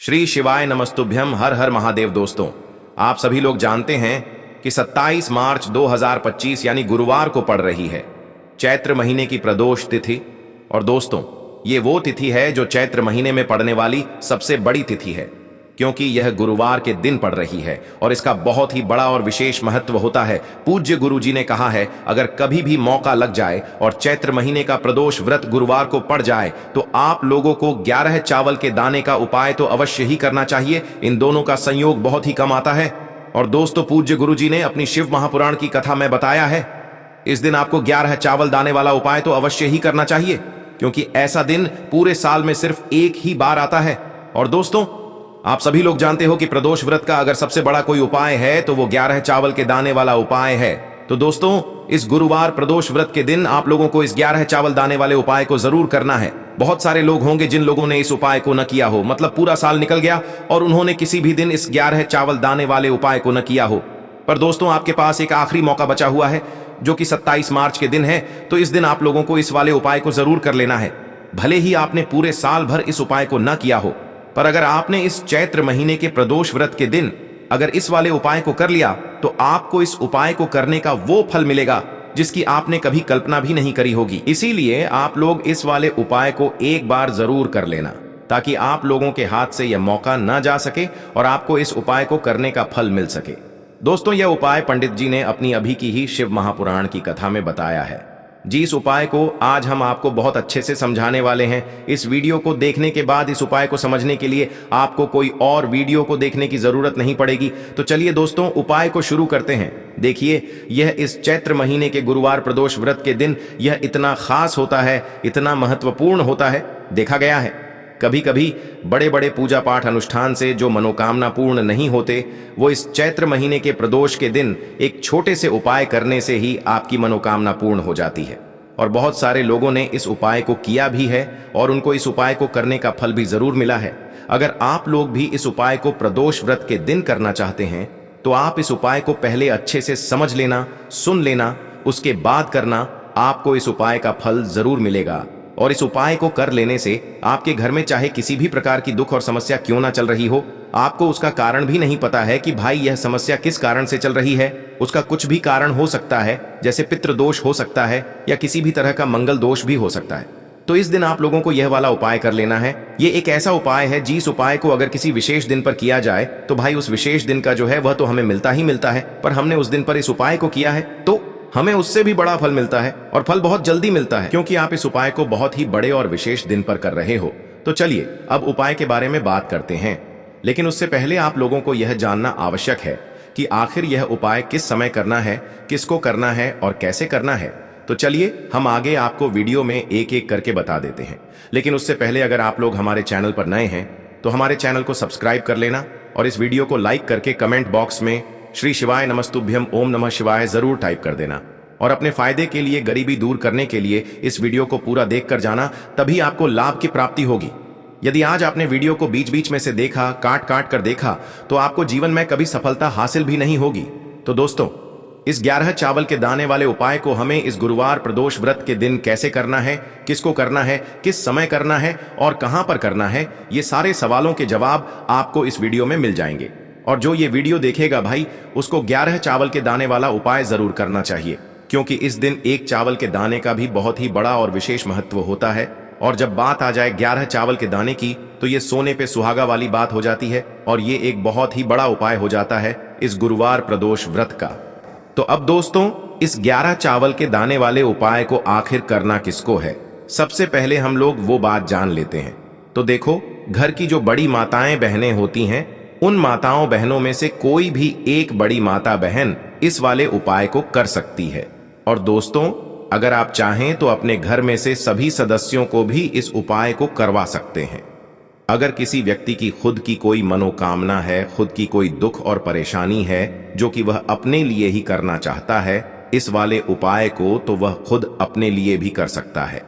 श्री शिवाय नमस्तुभ्यम। हर हर महादेव। दोस्तों, आप सभी लोग जानते हैं कि 27 मार्च 2025 यानी गुरुवार को पड़ रही है चैत्र महीने की प्रदोष तिथि। और दोस्तों, ये वो तिथि है जो चैत्र महीने में पड़ने वाली सबसे बड़ी तिथि है, क्योंकि यह गुरुवार के दिन पड़ रही है और इसका बहुत ही बड़ा और विशेष महत्व होता है। पूज्य गुरु जी ने कहा है, अगर कभी भी मौका लग जाए और चैत्र महीने का प्रदोष व्रत गुरुवार को पड़ जाए तो आप लोगों को 11 चावल के दाने का उपाय तो अवश्य ही करना चाहिए। इन दोनों का संयोग बहुत ही कम आता है। और दोस्तों, पूज्य गुरु जी ने अपनी शिव महापुराण की कथा में बताया है, इस दिन आपको 11 चावल दाने वाला उपाय तो अवश्य ही करना चाहिए, क्योंकि ऐसा दिन पूरे साल में सिर्फ एक ही बार आता है। और दोस्तों, आप सभी लोग जानते हो कि प्रदोष व्रत का अगर सबसे बड़ा कोई उपाय है तो वो 11 चावल के दाने वाला उपाय है। तो दोस्तों, इस गुरुवार प्रदोष व्रत के दिन आप लोगों को इस 11 चावल दाने वाले उपाय को जरूर करना है। बहुत सारे लोग होंगे जिन लोगों ने इस उपाय को न किया हो, मतलब पूरा साल निकल गया और उन्होंने किसी भी दिन इस 11 चावल दाने वाले उपाय को न किया हो। पर दोस्तों, आपके पास एक आखिरी मौका बचा हुआ है, जो कि 27 मार्च के दिन है। तो इस दिन आप लोगों को इस वाले उपाय को जरूर कर लेना है। भले ही आपने पूरे साल भर इस उपाय को न किया हो, पर अगर आपने इस चैत्र महीने के प्रदोष व्रत के दिन अगर इस वाले उपाय को कर लिया तो आपको इस उपाय को करने का वो फल मिलेगा जिसकी आपने कभी कल्पना भी नहीं करी होगी। इसीलिए आप लोग इस वाले उपाय को एक बार जरूर कर लेना, ताकि आप लोगों के हाथ से यह मौका न जा सके और आपको इस उपाय को करने का फल मिल सके। दोस्तों, यह उपाय पंडित जी ने अपनी अभी की ही शिव महापुराण की कथा में बताया है। जी, इस उपाय को आज हम आपको बहुत अच्छे से समझाने वाले हैं। इस वीडियो को देखने के बाद इस उपाय को समझने के लिए आपको कोई और वीडियो को देखने की जरूरत नहीं पड़ेगी। तो चलिए दोस्तों, उपाय को शुरू करते हैं। देखिए, यह इस चैत्र महीने के गुरुवार प्रदोष व्रत के दिन यह इतना खास होता है, इतना महत्वपूर्ण होता है। देखा गया है, कभी कभी बड़े बड़े पूजा पाठ अनुष्ठान से जो मनोकामना पूर्ण नहीं होते, वो इस चैत्र महीने के प्रदोष के दिन एक छोटे से उपाय करने से ही आपकी मनोकामना पूर्ण हो जाती है। और बहुत सारे लोगों ने इस उपाय को किया भी है और उनको इस उपाय को करने का फल भी जरूर मिला है। अगर आप लोग भी इस उपाय को प्रदोष व्रत के दिन करना चाहते हैं तो आप इस उपाय को पहले अच्छे से समझ लेना, सुन लेना, उसके बाद करना। आपको इस उपाय का फल जरूर मिलेगा। और इस उपाय को कर लेने से आपके घर में चाहे किसी भी प्रकार की दुख और समस्या क्यों ना चल रही हो, आपको उसका कारण भी नहीं पता है कि भाई यह समस्या किस कारण से चल रही है, उसका कुछ भी कारण हो सकता है, जैसे पितृदोष हो सकता है या किसी भी तरह का मंगल दोष भी हो सकता है। तो इस दिन आप लोगों को यह वाला उपाय कर लेना है। ये एक ऐसा उपाय है जिस उपाय को अगर किसी विशेष दिन पर किया जाए तो भाई उस विशेष दिन का जो है वह तो हमें मिलता ही मिलता है, पर हमने उस दिन पर इस उपाय को किया है तो हमें उससे भी बड़ा फल मिलता है, और फल बहुत जल्दी मिलता है, क्योंकि आप इस उपाय को बहुत ही बड़े और विशेष दिन पर कर रहे हो। तो चलिए अब उपाय के बारे में बात करते हैं। लेकिन उससे पहले आप लोगों को यह जानना आवश्यक है कि आखिर यह उपाय किस समय करना है, किसको करना है और कैसे करना है। तो चलिए हम आगे आपको वीडियो में एक एक करके बता देते हैं। लेकिन उससे पहले अगर आप लोग हमारे चैनल पर नए हैं तो हमारे चैनल को सब्सक्राइब कर लेना और इस वीडियो को लाइक करके कमेंट बॉक्स में श्री शिवाय नमस्तुभ्यम ओम नमः शिवाय जरूर टाइप कर देना। और अपने फायदे के लिए, गरीबी दूर करने के लिए इस वीडियो को पूरा देख कर जाना, तभी आपको लाभ की प्राप्ति होगी। यदि आज आपने वीडियो को बीच बीच में से देखा, काट काट कर देखा, तो आपको जीवन में कभी सफलता हासिल भी नहीं होगी। तो दोस्तों, इस 11 चावल के दाने वाले उपाय को हमें इस गुरुवार प्रदोष व्रत के दिन कैसे करना है, किसको करना है, किस समय करना है और कहां पर करना है, ये सारे सवालों के जवाब आपको इस वीडियो में मिल जाएंगे। और जो ये वीडियो देखेगा भाई, उसको 11 चावल के दाने वाला उपाय जरूर करना चाहिए, क्योंकि इस दिन एक चावल के दाने का भी बहुत ही बड़ा और विशेष महत्व होता है। और जब बात आ जाए 11 चावल के दाने की, तो ये सोने पे सुहागा वाली बात हो जाती है और ये एक बहुत ही बड़ा उपाय हो जाता है इस गुरुवार प्रदोष व्रत का। तो अब दोस्तों, इस 11 चावल के दाने वाले उपाय को आखिर करना किसको है, सबसे पहले हम लोग वो बात जान लेते हैं। तो देखो, घर की जो बड़ी माताएं बहनें होती हैं, उन माताओं बहनों में से कोई भी एक बड़ी माता बहन इस वाले उपाय को कर सकती है। और दोस्तों, अगर आप चाहें तो अपने घर में से सभी सदस्यों को भी इस उपाय को करवा सकते हैं। अगर किसी व्यक्ति की खुद की कोई मनोकामना है, खुद की कोई दुख और परेशानी है जो कि वह अपने लिए ही करना चाहता है इस वाले उपाय को, तो वह खुद अपने लिए भी कर सकता है।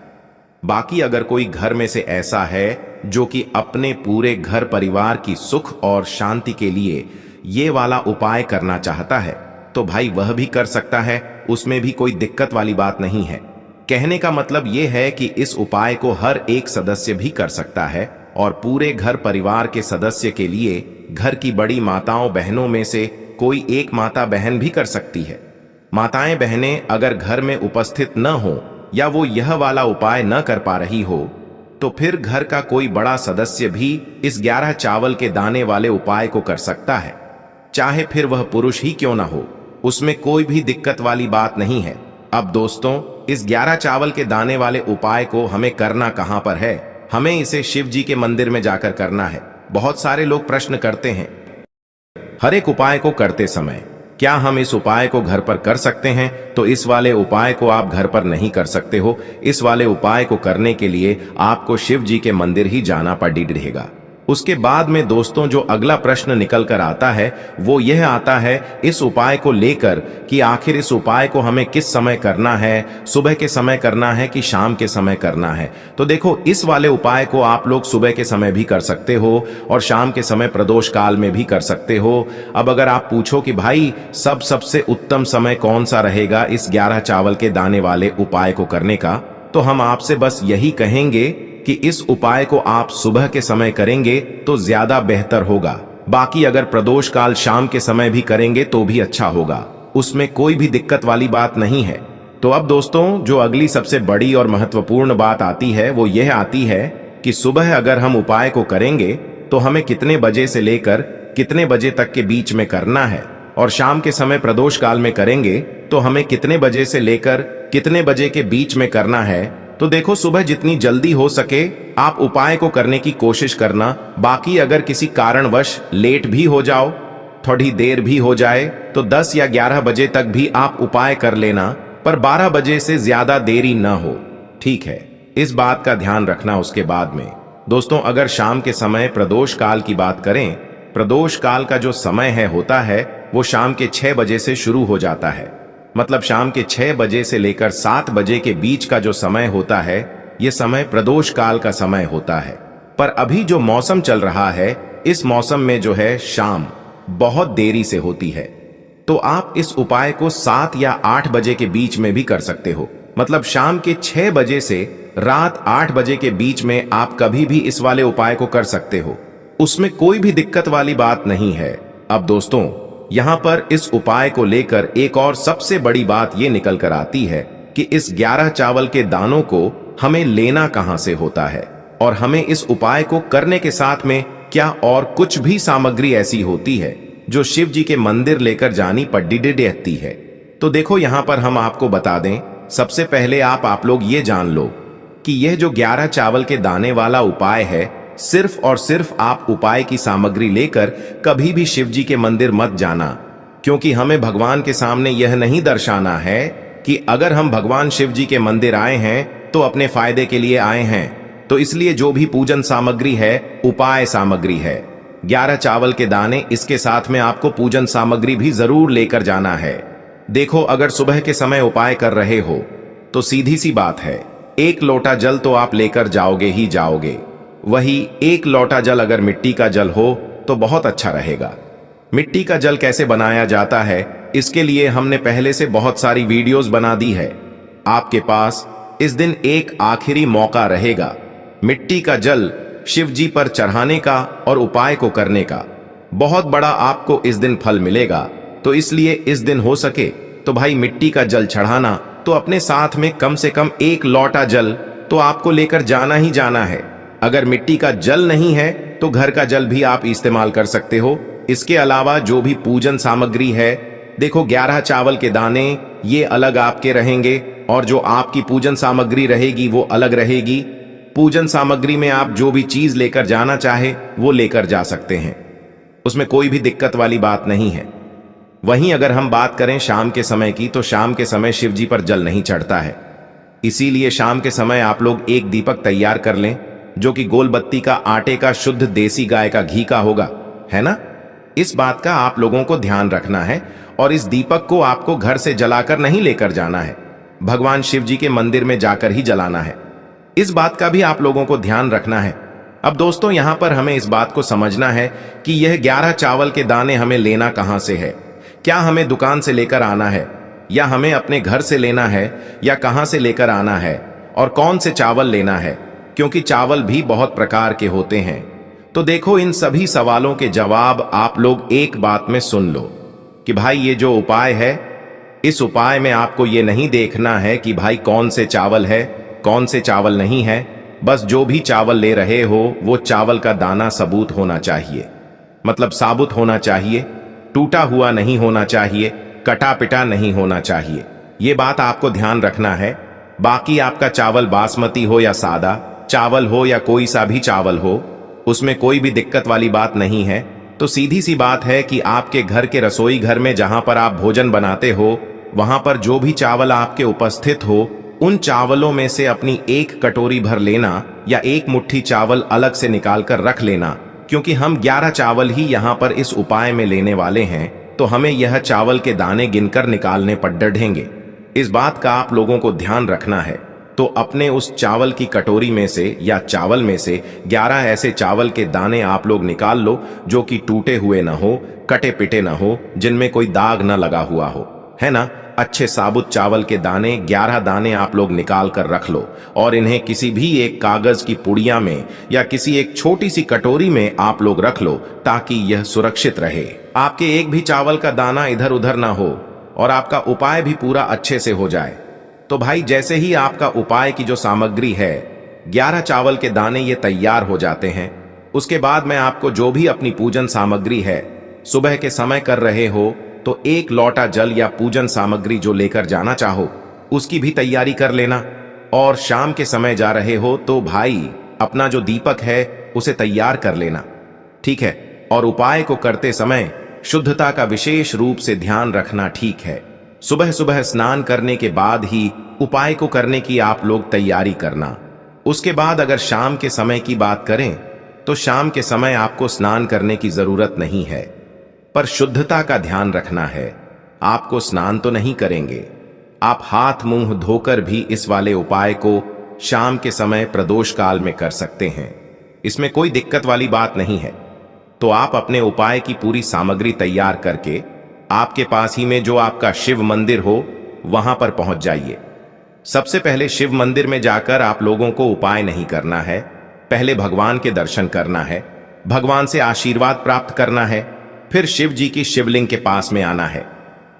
बाकी अगर कोई घर में से ऐसा है जो कि अपने पूरे घर परिवार की सुख और शांति के लिए ये वाला उपाय करना चाहता है तो भाई वह भी कर सकता है, उसमें भी कोई दिक्कत वाली बात नहीं है। कहने का मतलब यह है कि इस उपाय को हर एक सदस्य भी कर सकता है और पूरे घर परिवार के सदस्य के लिए घर की बड़ी माताओं बहनों में से कोई एक माता बहन भी कर सकती है। माताएं बहनें अगर घर में उपस्थित न हो या वो यह वाला उपाय न कर पा रही हो तो फिर घर का कोई बड़ा सदस्य भी इस 11 चावल के दाने वाले उपाय को कर सकता है, चाहे फिर वह पुरुष ही क्यों ना हो, उसमें कोई भी दिक्कत वाली बात नहीं है। अब दोस्तों, इस 11 चावल के दाने वाले उपाय को हमें करना कहां पर है? हमें इसे शिव जी के मंदिर में जाकर करना है। बहुत सारे लोग प्रश्न करते हैं हर एक उपाय को करते समय क्या हम इस उपाय को घर पर कर सकते हैं? तो इस वाले उपाय को आप घर पर नहीं कर सकते हो। इस वाले उपाय को करने के लिए आपको शिव जी के मंदिर ही जाना पड़ेगा। उसके बाद में दोस्तों जो अगला प्रश्न निकल कर आता है वो यह आता है इस उपाय को लेकर कि आखिर इस उपाय को हमें किस समय करना है, सुबह के समय करना है कि शाम के समय करना है? तो देखो, इस वाले उपाय को आप लोग सुबह के समय भी कर सकते हो और शाम के समय प्रदोष काल में भी कर सकते हो। अब अगर आप पूछो कि भाई सबसे उत्तम समय कौन सा रहेगा इस 11 चावल के दाने वाले उपाय को करने का, तो हम आपसे बस यही कहेंगे कि इस उपाय को आप सुबह के समय करेंगे तो ज्यादा बेहतर होगा। बाकी अगर प्रदोष काल शाम के समय भी करेंगे तो भी अच्छा होगा, उसमें कोई भी दिक्कत वाली बात नहीं है। तो अब दोस्तों जो अगली सबसे बड़ी और महत्वपूर्ण बात आती है वो यह आती है कि सुबह अगर हम उपाय को करेंगे तो हमें कितने बजे से लेकर कितने बजे तक के बीच में करना है, और शाम के समय प्रदोष काल में करेंगे तो हमें कितने बजे से लेकर कितने बजे के बीच में करना है। तो देखो, सुबह जितनी जल्दी हो सके आप उपाय को करने की कोशिश करना। बाकी अगर किसी कारणवश लेट भी हो जाओ, थोड़ी देर भी हो जाए, तो 10 या 11 बजे तक भी आप उपाय कर लेना, पर 12 बजे से ज्यादा देरी न हो, ठीक है? इस बात का ध्यान रखना। उसके बाद में दोस्तों अगर शाम के समय प्रदोष काल की बात करें, प्रदोष काल का जो समय होता है वो शाम के 6 बजे से शुरू हो जाता है। मतलब शाम के 6 बजे से लेकर 7 बजे के बीच का जो समय होता है ये समय प्रदोष काल का समय होता है। पर अभी जो मौसम चल रहा है इस मौसम में जो है शाम बहुत देरी से होती है, तो आप इस उपाय को 7 या 8 बजे के बीच में भी कर सकते हो। मतलब शाम के 6 बजे से रात 8 बजे के बीच में आप कभी भी इस वाले उपाय को कर सकते हो, उसमें कोई भी दिक्कत वाली बात नहीं है। अब दोस्तों यहां पर इस उपाय को लेकर एक और सबसे बड़ी बात यह निकल कर आती है कि इस 11 चावल के दानों को हमें लेना कहां से होता है, और हमें इस उपाय को करने के साथ में क्या और कुछ भी सामग्री ऐसी होती है जो शिव जी के मंदिर लेकर जानी पड़ती है। तो देखो यहां पर हम आपको बता दें, सबसे पहले आप लोग ये जान लो कि यह जो 11 चावल के दाने वाला उपाय है, सिर्फ और सिर्फ आप उपाय की सामग्री लेकर कभी भी शिव जी के मंदिर मत जाना, क्योंकि हमें भगवान के सामने यह नहीं दर्शाना है कि अगर हम भगवान शिव जी के मंदिर आए हैं तो अपने फायदे के लिए आए हैं। तो इसलिए जो भी पूजन सामग्री है उपाय सामग्री है। 11 चावल के दाने, इसके साथ में आपको पूजन सामग्री भी जरूर लेकर जाना है। देखो, अगर सुबह के समय उपाय कर रहे हो तो सीधी सी बात है, 1 लोटा जल तो आप लेकर जाओगे ही जाओगे। वही 1 लोटा जल अगर मिट्टी का जल हो तो बहुत अच्छा रहेगा। मिट्टी का जल कैसे बनाया जाता है इसके लिए हमने पहले से बहुत सारी वीडियोस बना दी है। आपके पास इस दिन एक आखिरी मौका रहेगा मिट्टी का जल शिव जी पर चढ़ाने का और उपाय को करने का। बहुत बड़ा आपको इस दिन फल मिलेगा, तो इसलिए इस दिन हो सके तो भाई मिट्टी का जल चढ़ाना, तो अपने साथ में कम से कम 1 लोटा जल तो आपको लेकर जाना ही जाना है। अगर मिट्टी का जल नहीं है तो घर का जल भी आप इस्तेमाल कर सकते हो। इसके अलावा जो भी पूजन सामग्री है, देखो 11 चावल के दाने ये अलग आपके रहेंगे और जो आपकी पूजन सामग्री रहेगी वो अलग रहेगी। पूजन सामग्री में आप जो भी चीज लेकर जाना चाहे वो लेकर जा सकते हैं, उसमें कोई भी दिक्कत वाली बात नहीं है। वहीं अगर हम बात करें शाम के समय की, तो शाम के समय शिव जी पर जल नहीं चढ़ता है, इसीलिए शाम के समय आप लोग एक दीपक तैयार कर लें जो कि गोल बत्ती का आटे का शुद्ध देसी गाय का घी का होगा, है ना? इस बात का आप लोगों को ध्यान रखना है, और इस दीपक को आपको घर से जलाकर नहीं लेकर जाना है, भगवान शिव जी के मंदिर में जाकर ही जलाना है। इस बात का भी आप लोगों को ध्यान रखना है। अब दोस्तों यहां पर हमें इस बात को समझना है कि यह 11 चावल के दाने हमें लेना कहां से है। क्या हमें दुकान से लेकर आना है, या हमें अपने घर से लेना है, या कहां से लेकर आना है, और कौन से चावल लेना है? क्योंकि चावल भी बहुत प्रकार के होते हैं। तो देखो, इन सभी सवालों के जवाब आप लोग एक बात में सुन लो कि भाई ये जो उपाय है, इस उपाय में आपको ये नहीं देखना है कि भाई कौन से चावल है, कौन से चावल नहीं है। बस जो भी चावल ले रहे हो वो चावल का दाना सबूत होना चाहिए, मतलब साबुत होना चाहिए, टूटा हुआ नहीं होना चाहिए, कटा पिटा नहीं होना चाहिए। ये बात आपको ध्यान रखना है। बाकी आपका चावल बासमती हो या सादा चावल हो या कोई सा भी चावल हो, उसमें कोई भी दिक्कत वाली बात नहीं है। तो सीधी सी बात है कि आपके घर के रसोई घर में जहां पर आप भोजन बनाते हो, वहां पर जो भी चावल आपके उपस्थित हो, उन चावलों में से अपनी एक कटोरी भर लेना या एक मुट्ठी चावल अलग से निकाल कर रख लेना, क्योंकि हम 11 चावल ही यहाँ पर इस उपाय में लेने वाले हैं। तो हमें यह चावल के दाने गिनकर निकालने पड़ेंगे। इस बात का आप लोगों को ध्यान रखना है। तो अपने उस चावल की कटोरी में से या चावल में से 11 ऐसे चावल के दाने आप लोग निकाल लो जो कि टूटे हुए ना हो, कटे पिटे ना हो, जिनमें कोई दाग ना लगा हुआ हो, है ना। अच्छे साबुत चावल के दाने 11 दाने आप लोग निकाल कर रख लो और इन्हें किसी भी एक कागज की पुड़िया में या किसी एक छोटी सी कटोरी में आप लोग रख लो, ताकि यह सुरक्षित रहे। आपके एक भी चावल का दाना इधर उधर ना हो और आपका उपाय भी पूरा अच्छे से हो जाए। तो भाई जैसे ही आपका उपाय की जो सामग्री है, 11 चावल के दाने ये तैयार हो जाते हैं, उसके बाद मैं आपको जो भी अपनी पूजन सामग्री है, सुबह के समय कर रहे हो तो 1 लोटा जल या पूजन सामग्री जो लेकर जाना चाहो उसकी भी तैयारी कर लेना। और शाम के समय जा रहे हो तो भाई अपना जो दीपक है उसे तैयार कर लेना, ठीक है। और उपाय को करते समय शुद्धता का विशेष रूप से ध्यान रखना, ठीक है। सुबह सुबह स्नान करने के बाद ही उपाय को करने की आप लोग तैयारी करना। उसके बाद अगर शाम के समय की बात करें तो शाम के समय आपको स्नान करने की जरूरत नहीं है, पर शुद्धता का ध्यान रखना है। आपको स्नान तो नहीं करेंगे, आप हाथ मुंह धोकर भी इस वाले उपाय को शाम के समय प्रदोष काल में कर सकते हैं। इसमें कोई दिक्कत वाली बात नहीं है। तो आप अपने उपाय की पूरी सामग्री तैयार करके आपके पास ही में जो आपका शिव मंदिर हो वहां पर पहुंच जाइए। सबसे पहले शिव मंदिर में जाकर आप लोगों को उपाय नहीं करना है, पहले भगवान के दर्शन करना है, भगवान से आशीर्वाद प्राप्त करना है। फिर शिव जी की शिवलिंग के पास में आना है।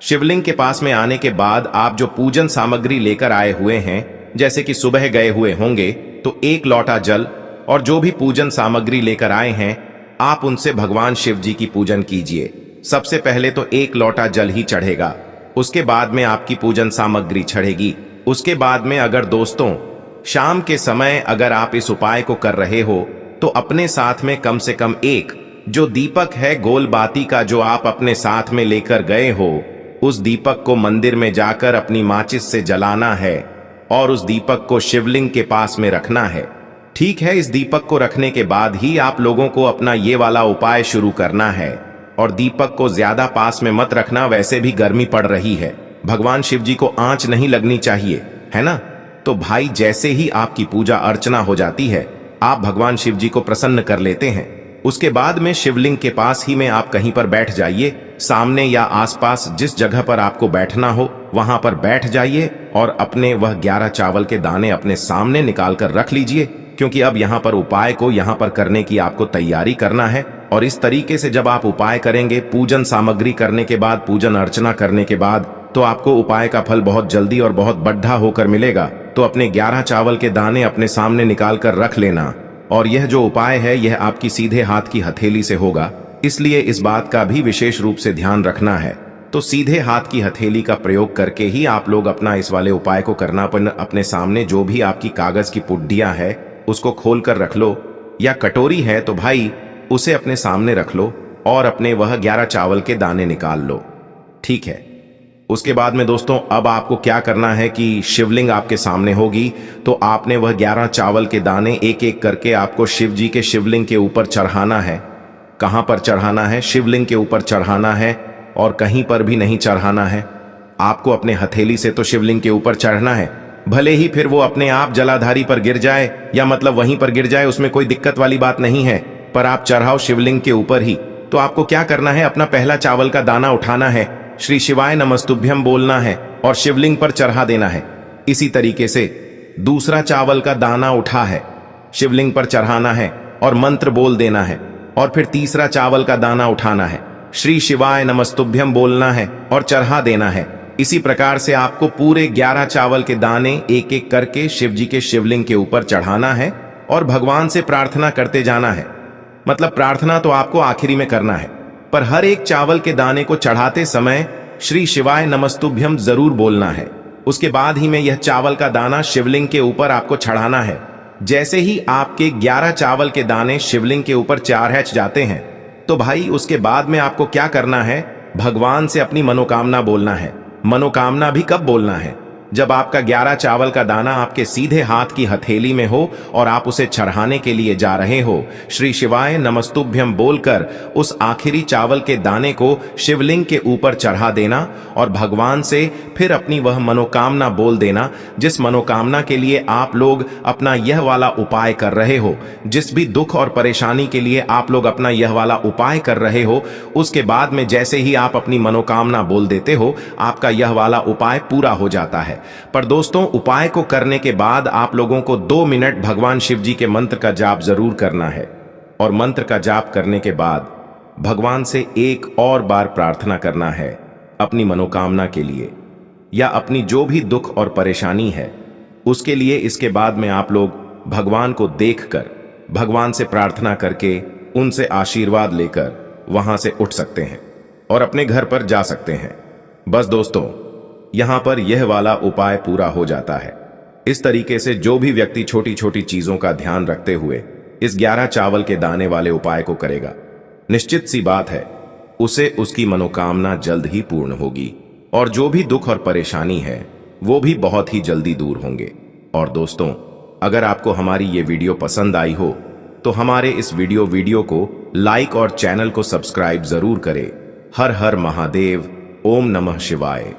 शिवलिंग के पास में आने के बाद आप जो पूजन सामग्री लेकर आए हुए हैं, जैसे कि सुबह गए हुए होंगे तो 1 लोटा जल और जो भी पूजन सामग्री लेकर आए हैं, आप उनसे भगवान शिव जी की पूजन कीजिए। सबसे पहले तो 1 लोटा जल ही चढ़ेगा, उसके बाद में आपकी पूजन सामग्री चढ़ेगी। उसके बाद में अगर दोस्तों शाम के समय अगर आप इस उपाय को कर रहे हो तो अपने साथ में कम से कम एक जो दीपक है गोल बाती का जो आप अपने साथ में लेकर गए हो, उस दीपक को मंदिर में जाकर अपनी माचिस से जलाना है और उस दीपक को शिवलिंग के पास में रखना है, ठीक है। इस दीपक को रखने के बाद ही आप लोगों को अपना ये वाला उपाय शुरू करना है। और दीपक को ज्यादा पास में मत रखना, वैसे भी गर्मी पड़ रही है, भगवान शिव जी को आंच नहीं लगनी चाहिए, है ना। तो भाई जैसे ही आपकी पूजा अर्चना हो जाती है, आप भगवान शिव जी को प्रसन्न कर लेते हैं। उसके बाद में शिवलिंग के पास ही में आप कहीं पर बैठ जाइए, सामने या आसपास जिस जगह पर आपको बैठना हो वहां पर बैठ जाइए और अपने वह 11 चावल के दाने अपने सामने निकाल कर रख लीजिए, क्योंकि अब यहाँ पर उपाय को यहाँ पर करने की आपको तैयारी करना है। और इस तरीके से जब आप उपाय करेंगे, पूजन सामग्री करने के बाद, पूजन अर्चना करने के बाद, तो आपको उपाय का फल बहुत जल्दी और बहुत बढ़ा होकर मिलेगा। तो अपने 11 चावल के दाने अपने सामने निकाल कर रख लेना। और यह जो उपाय है यह आपकी सीधे हाथ की हथेली से होगा, इसलिए इस बात का भी विशेष रूप से ध्यान रखना है। तो सीधे हाथ की हथेली का प्रयोग करके ही आप लोग अपना इस वाले उपाय को करना। अपने सामने जो भी आपकी कागज की पुड्डियां है उसको खोल कर रख लो, या कटोरी है तो भाई उसे अपने सामने रख लो और अपने वह 11 चावल के दाने निकाल लो, ठीक है। उसके बाद में दोस्तों अब आपको क्या करना है कि शिवलिंग आपके सामने होगी, तो आपने वह 11 चावल के दाने एक एक करके आपको शिव जी के शिवलिंग के ऊपर चढ़ाना है। कहां पर चढ़ाना है? शिवलिंग के ऊपर चढ़ाना है और कहीं पर भी नहीं चढ़ाना है। आपको अपने हथेली से तो शिवलिंग के ऊपर चढ़ना है, भले ही फिर वो अपने आप जलाधारी पर गिर जाए या मतलब वहीं पर गिर जाए, उसमें कोई दिक्कत वाली बात नहीं है, पर आप चढ़ाओ शिवलिंग के ऊपर ही। तो आपको क्या करना है, अपना पहला चावल का दाना उठाना है, श्री शिवाय नमस्तुभ्यम बोलना है और शिवलिंग पर चढ़ा देना है। इसी तरीके से दूसरा चावल का दाना उठा है, शिवलिंग पर चढ़ाना है और मंत्र बोल देना है, और फिर तीसरा चावल का दाना उठाना है, श्री शिवाय नमस्तुभ्यम बोलना है और चढ़ा देना है। इसी प्रकार से आपको पूरे 11 चावल के दाने एक एक करके शिव जी के शिवलिंग के ऊपर चढ़ाना है और भगवान से प्रार्थना करते जाना है। मतलब प्रार्थना तो आपको आखिरी में करना है, पर हर एक चावल के दाने को चढ़ाते समय श्री शिवाय नमस्तुभ्यम जरूर बोलना है। उसके बाद ही में यह चावल का दाना शिवलिंग के ऊपर आपको चढ़ाना है। जैसे ही आपके 11 चावल के दाने शिवलिंग के ऊपर चढ़ जाते हैं, तो भाई उसके बाद में आपको क्या करना है, भगवान से अपनी मनोकामना बोलना है। मनोकामना भी कब बोलना है, जब आपका 11 चावल का दाना आपके सीधे हाथ की हथेली में हो और आप उसे चढ़ाने के लिए जा रहे हो। श्री शिवाय नमस्तुभ्यम बोलकर उस आखिरी चावल के दाने को शिवलिंग के ऊपर चढ़ा देना और भगवान से फिर अपनी वह मनोकामना बोल देना, जिस मनोकामना के लिए आप लोग अपना यह वाला उपाय कर रहे हो। जिस भी दुख और परेशानी के लिए आप लोग अपना यह वाला उपाय कर रहे हो, उसके बाद में जैसे ही आप अपनी मनोकामना बोल देते हो, आपका यह वाला उपाय पूरा हो जाता है। पर दोस्तों, उपाय को करने के बाद आप लोगों को 2 मिनट भगवान शिव जी के मंत्र का जाप जरूर करना है, और मंत्र का जाप करने के बाद भगवान से एक और बार प्रार्थना करना है अपनी मनोकामना के लिए या अपनी जो भी दुख और परेशानी है उसके लिए। इसके बाद में आप लोग भगवान को देखकर भगवान से प्रार्थना करके उनसे आशीर्वाद लेकर वहां से उठ सकते हैं और अपने घर पर जा सकते हैं। बस दोस्तों, यहां पर यह वाला उपाय पूरा हो जाता है। इस तरीके से जो भी व्यक्ति छोटी छोटी चीजों का ध्यान रखते हुए इस 11 चावल के दाने वाले उपाय को करेगा, निश्चित सी बात है उसे उसकी मनोकामना जल्द ही पूर्ण होगी और जो भी दुख और परेशानी है वो भी बहुत ही जल्दी दूर होंगे। और दोस्तों, अगर आपको हमारी ये वीडियो पसंद आई हो तो हमारे इस वीडियो को लाइक और चैनल को सब्सक्राइब जरूर करें। हर हर महादेव, ओम नमः शिवाय।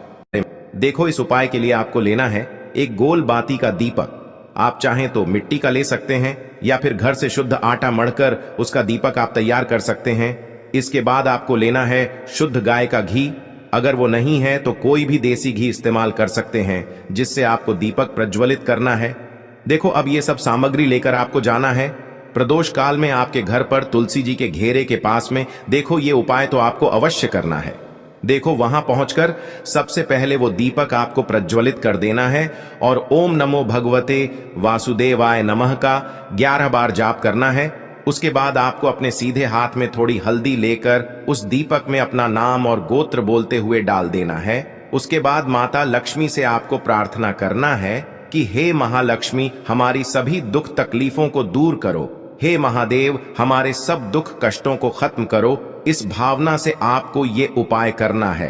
देखो, इस उपाय के लिए आपको लेना है एक गोल बाती का दीपक। आप चाहें तो मिट्टी का ले सकते हैं या फिर घर से शुद्ध आटा मढ़कर उसका दीपक आप तैयार कर सकते हैं। इसके बाद आपको लेना है शुद्ध गाय का घी। अगर वो नहीं है तो कोई भी देसी घी इस्तेमाल कर सकते हैं, जिससे आपको दीपक प्रज्वलित करना है। देखो, अब ये सब सामग्री लेकर आपको जाना है प्रदोष काल में आपके घर पर तुलसी जी के घेरे के पास में। देखो, ये उपाय तो आपको अवश्य करना है। देखो, वहां पहुंचकर सबसे पहले वो दीपक आपको प्रज्वलित कर देना है और ओम नमो भगवते वासुदेवाय नमः का 11 बार जाप करना है। उसके बाद आपको अपने सीधे हाथ में थोड़ी हल्दी लेकर उस दीपक में अपना नाम और गोत्र बोलते हुए डाल देना है। उसके बाद माता लक्ष्मी से आपको प्रार्थना करना है कि हे महालक्ष्मी, हमारी सभी दुख तकलीफों को दूर करो। हे महादेव, हमारे सब दुख कष्टों को खत्म करो। इस भावना से आपको ये उपाय करना है।